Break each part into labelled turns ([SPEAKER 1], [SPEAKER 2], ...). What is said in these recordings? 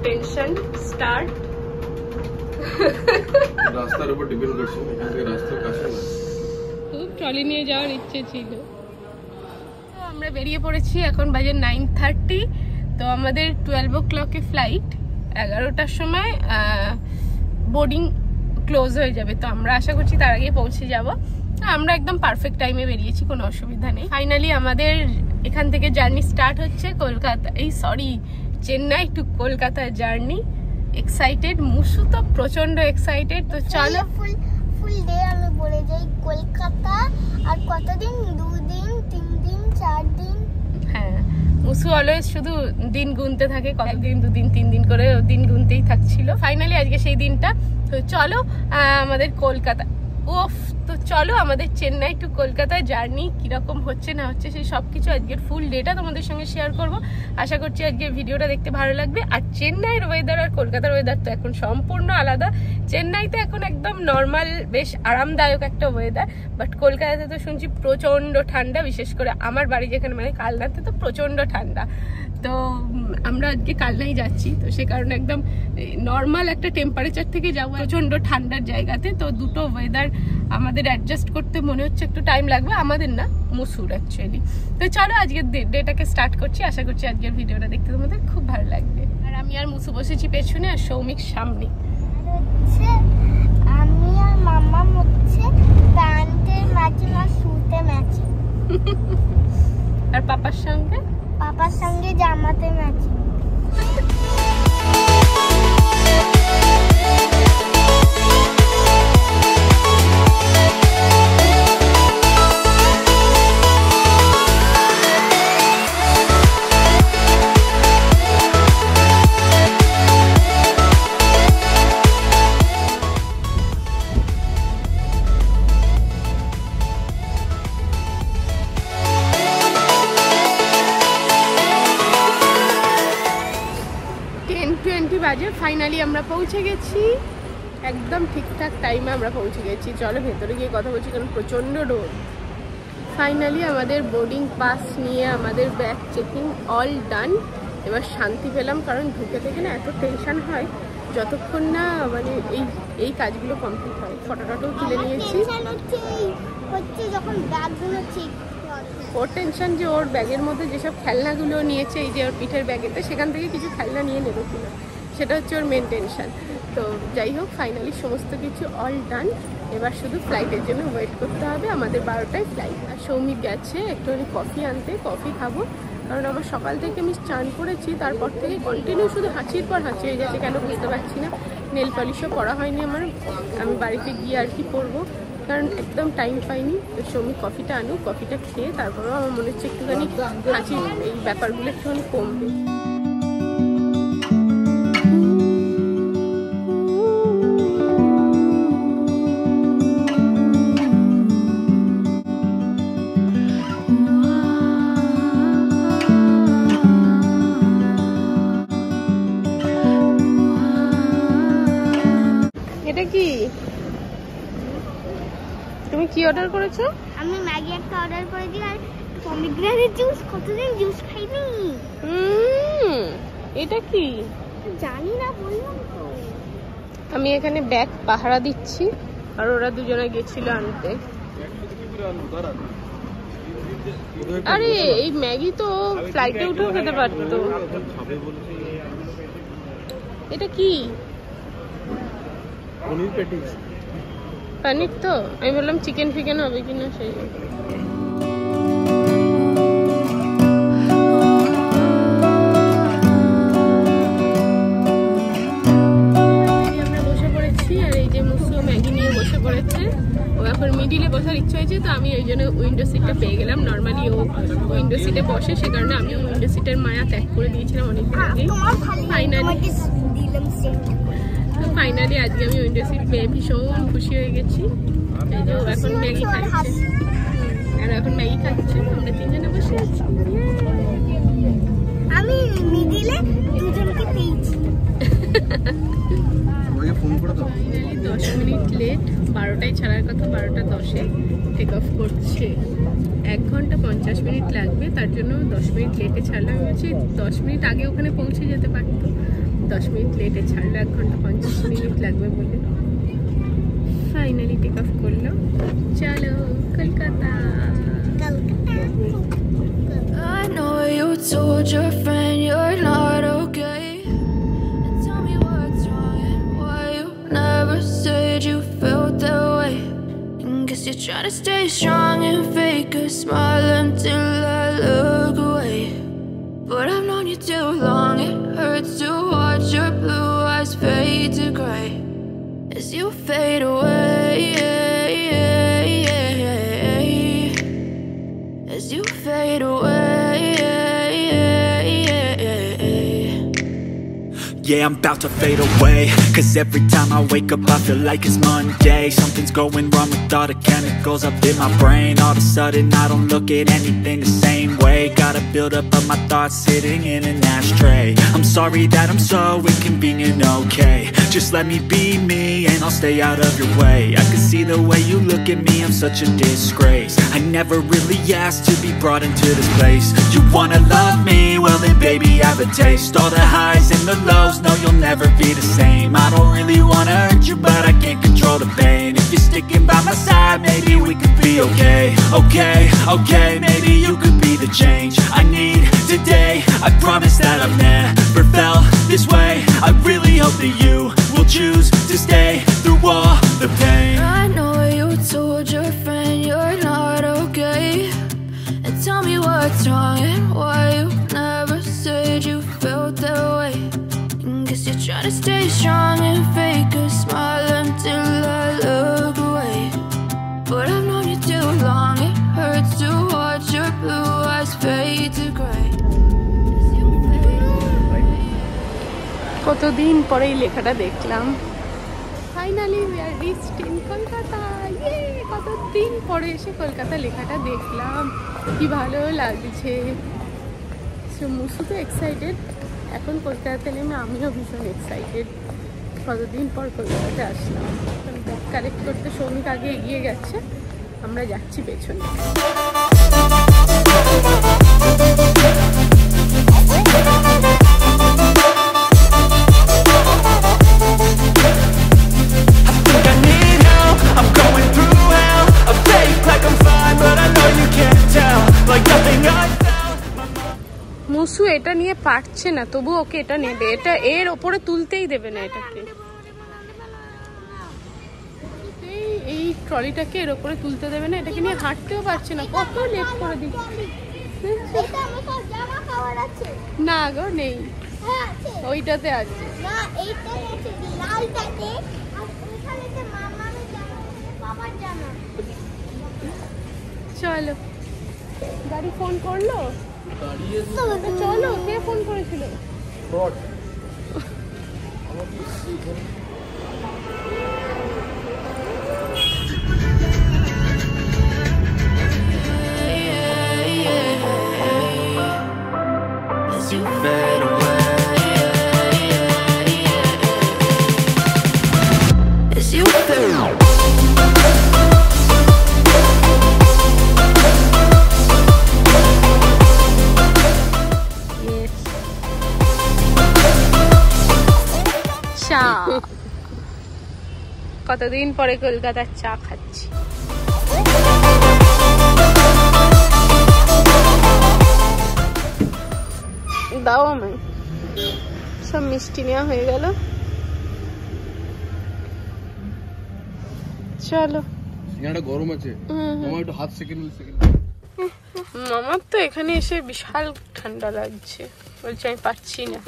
[SPEAKER 1] Tension start.
[SPEAKER 2] রাস্তার উপর depend করছে, এখান থেকে রাস্তার কাছে না।
[SPEAKER 1] খুব ট্রলি নিয়ে যাওয়ার ইচ্ছে ছিল। আমরা বেরিয়ে পড়েছি, এখন বাজে 9:30। তো আমাদের 12 o'clock ফ্লাইট, 11টার সময় বোর্ডিং ক্লোজ হয়ে যাবে। তো আমরা আশা করছি তার আগে পৌঁছে যাব। আমরা একদম পারফেক্ট টাইমে বেরিয়েছি, কোনো অসুবিধা নেই। ফাইনালি আমাদের এখান থেকে জার্নি স্টার্ট হচ্ছে Kolkata, Chennai to Kolkata journey. Excited, মুসু তো প্রচন্ড এক্সাইটেড। তো চলো
[SPEAKER 3] ফুল ডে আমি বলে যাই কলকাতা। আর কতদিন? 2 দিন, 3 দিন, 4 দিন।
[SPEAKER 1] হ্যাঁ, মুসু অলওয়েজ শুধু দিন গুনতে থাকে, কতদিন, 2 দিন, 3 দিন করে দিন গুনতেই থাকছিল। ফাইনালি আজকে সেই দিনটা। তো চলো আমাদের কলকাতা, তো চলো আমাদের চেন্নাই টু কলকাতা জার্নি কিরকম হচ্ছে না হচ্ছে সেই সবকিছু আজকের ফুল ডেটা তোমাদের সঙ্গে শেয়ার করব। আশা করছি আজকের ভিডিওটা দেখতে ভালো লাগবে। আর চেন্নাইয়ের ওয়েদার আর কলকাতার ওয়েদার তো এখন সম্পূর্ণ আলাদা। চেন্নাইতে এখন একদম নর্মাল, বেশ আরামদায়ক একটা ওয়েদার, বাট কলকাতাতে তো শুনছি প্রচন্ড ঠান্ডা। বিশেষ করে আমার বাড়ি যেখানে, মানে কালনাতে তো প্রচন্ড ঠান্ডা। তো আমরা আজকে কালনাই যাচ্ছি, তো সে কারণে একদম নর্মাল একটা টেম্পারেচার থেকে যাবো প্রচন্ড ঠান্ডার জায়গাতে। তো দুটো ওয়েদার আমাদের অ্যাডজাস্ট করতে মনে হচ্ছে একটু টাইম লাগবে, আমাদের না, মুসুর অ্যাকচুয়ালি। তো চলো আজকের ডেটাকে স্টার্ট করছি। আশা করছি আজকের ভিডিওটা দেখতে তোমাদের খুব ভালো লাগবে। আর আমি আর মুসু বসেছি পেছনে, আর সৌমিক সামনে।
[SPEAKER 3] আমি আর মামা হচ্ছে প্যান্টের ম্যাচিং আর শুতে ম্যাচিং।
[SPEAKER 1] আর পাপার সঙ্গে
[SPEAKER 3] জামাতে ম্যাচিং।
[SPEAKER 1] বাজে। ফাইনালি আমরা পৌঁছে গেছি, একদম ঠিকঠাক টাইমে আমরা পৌঁছে গেছি। চলো ভেতরে গিয়ে কথা বলছি, কারণ প্রচণ্ড রোদ। ফাইনালি আমাদের বোর্ডিং পাস নিয়ে আমাদের ব্যাগ চেকিং অল ডান। এবার শান্তি পেলাম, কারণ ঢুকে থেকে না এত টেনশন হয় যতক্ষণ না মানে এই কাজগুলো কমপ্লিট হয়। ফটোটাও তুলে নিয়েছি। ওর টেনশন যে ওর ব্যাগের মধ্যে যেসব খেলনাগুলো নিয়েছে, এই যে ওর পিঠের ব্যাগেতে, সেখান থেকে কিছু খেলনা নিয়ে নেবে কিনা, সেটা হচ্ছে ওর মেন টেনশন। তো যাই হোক, ফাইনালি সমস্ত কিছু অল ডান। এবার শুধু ফ্লাইটের জন্য ওয়েট করতে হবে। আমাদের 12টায় ফ্লাইট। আর সৌমিক গেছে একটুখানি কফি আনতে, কফি খাবো। কারণ আমার সকাল থেকে আমি স্নান করেছি, তারপর থেকে কন্টিনিউ শুধু হাঁচির পর হাঁচি হয়ে যাচ্ছে, কেন বুঝতে পারছি না। নেল পলিশও পরা হয়নি আমার, আমি বাড়িতে গিয়ে আর কি পরবো, কারণ একদম টাইম পাইনি। তো সৌমিক কফিটা আনুক, কফিটা খেয়ে তারপরেও আমার মনে হচ্ছে একটুখানি হাঁচির এই ব্যাপারগুলো একটুখানি কমবে। এটা কি? তুমি কি অর্ডার করেছো?
[SPEAKER 3] আমি ম্যাগি একটা অর্ডার করেছি আর পমিগ্রেনেট জুস। কতদিন জুস খাইনি।
[SPEAKER 1] এটা কি
[SPEAKER 3] জানি না, বললাম তো।
[SPEAKER 1] আমি এখানে ব্যাগ পাহারা দিচ্ছি, আর ওরা দুজনে গেছিল আনতে। আরে এই ম্যাগি তো ফ্লাইটে উঠেও খেতে পারতো। এটা কি?
[SPEAKER 2] পনির প্যাটিস।
[SPEAKER 1] পনির তো, আমি বললাম চিকেন ফিকেন হবে কিনা সেই। আমরা বসে পড়েছি, আর এই যে মুসু ম্যাগি নিয়ে বসে পড়েছে। ও এখন মিডিলে বসার ইচ্ছা হয়েছে, তো আমি ওই জন্য উইন্ডো সিটটা পেয়ে গেলাম। নর্মালি ও উইন্ডো সিটে বসে, সে কারণে আমি উইন্ডো সিটের মায়া ত্যাগ করে দিয়েছিলাম অনেকদিন আগে। ফাইনালি আজকে আমি উইন্ডো সিট পেয়ে ভীষণ খুশি হয়ে গেছি। এই যে এখন ম্যাগি খাচ্ছে, আর এখন ম্যাগি খাচ্ছে, আমরা তিনজনে বসে আছি।
[SPEAKER 3] আমি মিডিলে দুজনকে পেয়েছি।
[SPEAKER 2] ফাইনালি
[SPEAKER 1] 10 মিনিট লেট, 12টায় ছাড়ার কথা, 12টা 10-এ টেক অফ করছে। 1 ঘন্টা 50 মিনিট লাগবে, তার জন্য 10 মিনিট লেটে ছাড়লাম। আমি বলছি 10 মিনিট আগে ওখানে পৌঁছে যেতে পারতো, ও 10 মিনিট লেটে ছাড়লো, 1 ঘন্টা 50 মিনিট লাগবে বলে। ফাইনালি টেক অফ করলো। চলো Kolkata.
[SPEAKER 4] I know you told your friend you're not okay, and tell me what's wrong and why you never said you felt that way. And guess you're trying to stay strong and fake a smile until I look away. But I've known you too long, it hurts to watch your blue eyes fade to gray as you fade away, as you fade away.
[SPEAKER 5] Yeah, I'm about to fade away, 'cause every time I wake up I feel like it's Monday. Something's going wrong with all the chemicals up in my brain. All of a sudden I don't look at anything the same way. Gotta build up of my thoughts sitting in an ashtray. I'm sorry that I'm so inconvenient, okay. Just let me be me and I'll stay out of your way. I can see the way you look at me, I'm such a disgrace. I never really asked to be brought into this place. You wanna love me? Well then baby have a taste. All the highs and the lows, no you'll never be the same. I don't really wanna hurt you but I can't control the pain. If you're sticking by my side maybe we could be okay. Okay, maybe you could be the change I need today. I promise that I've never felt this way. I really hope that you will choose to stay through all the pain.
[SPEAKER 4] I know you told your friend you're not okay, and tell me what's wrong and why you never said you felt that way. And guess you're trying to stay strong and fake a smile until I look away. But I've known you too long, it hurts to watch your blue eyes fade to gray.
[SPEAKER 1] কতদিন পরে এই লেখাটা দেখলাম। Finally we are reached in Kolkata. ইয়ে, কতদিন পরে এসে কলকাতা লেখাটা দেখলাম, কি ভালো লাগছে। সো মুসু তো এক্সাইটেড, এখন কলকাতাতে নেমে আমিও ভীষণ এক্সাইটেড। কতদিন পর কলকাতাতে আসলাম। ব্যাগ কালেক্ট করতে শ্রমিক আগে এগিয়ে গেছে, আমরা যাচ্ছি পেছনে। মুসু এটা নিয়ে পারছে না, তবু ওকে এটা নেবে, এটা এর ওপরে তুলতেই দেবে না এটাকে। এই ট্রলিটাকে এর ওপরে তুলতে দেবে না, এটাকে নিয়ে হাঁটতেও পারছে না, কত লেট করে দিচ্ছে। না গো নেই, ওইটাতে আছে। চলো, গাড়ি ফোন করলো, চলো। কে ফোন করেছিল?
[SPEAKER 5] You fade away,
[SPEAKER 4] As you fade away.
[SPEAKER 1] চা, কতদিন পরে কলকাতার চা খাচ্ছি। দাও আমি, সব মিষ্টি নেওয়া হয়ে গেল। চলো,
[SPEAKER 2] সিঙ্গাড়া গরম আছে, আমার একটু হাত সেকেন্ড।
[SPEAKER 1] মামার তো এখানে এসে বিশাল ঠান্ডা লাগছে, বলছে আমি পাচ্ছি না,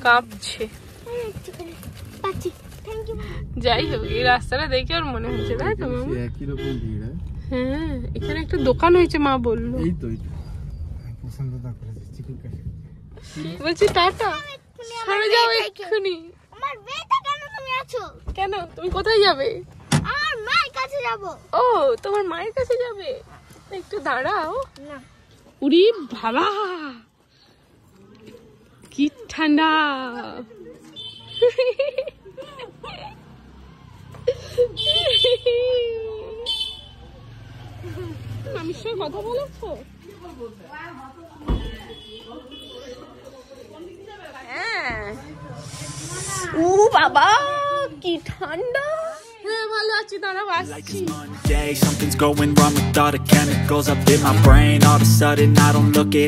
[SPEAKER 1] কাঁপছে। যাই হোক, এই রাস্তাটা দেখে ওর মনে হচ্ছে, তাই তো মামা?
[SPEAKER 2] একই রকম ভিড়।
[SPEAKER 1] হ্যাঁ, এখানে একটা দোকান হয়েছে মা বললো।
[SPEAKER 2] এই তো পছন্দ না করেছে চিকেন ক্যাফে।
[SPEAKER 1] বলছি টাটা, সরে যাও এক্ষুনি।
[SPEAKER 3] আমার বেটা কেন তুমি আছো?
[SPEAKER 1] কেন, তুমি কোথায় যাবে?
[SPEAKER 3] আমার মায়ের কাছে যাব।
[SPEAKER 1] ও, তোমার মায়ের কাছে যাবে? একটু দাঁড়াও
[SPEAKER 3] না।
[SPEAKER 1] উড়ি বাবা, কি ঠান্ডা। মামির সঙ্গে কথা বলেছো? হ্যাঁ ও বাবা কি ঠান্ডা। হ্যাঁ ভালো আছি, দাঁড়াও
[SPEAKER 5] Like
[SPEAKER 1] আসছি।
[SPEAKER 5] it's Monday, something's going wrong with all the chemicals up in my brain. All of a sudden I don't look it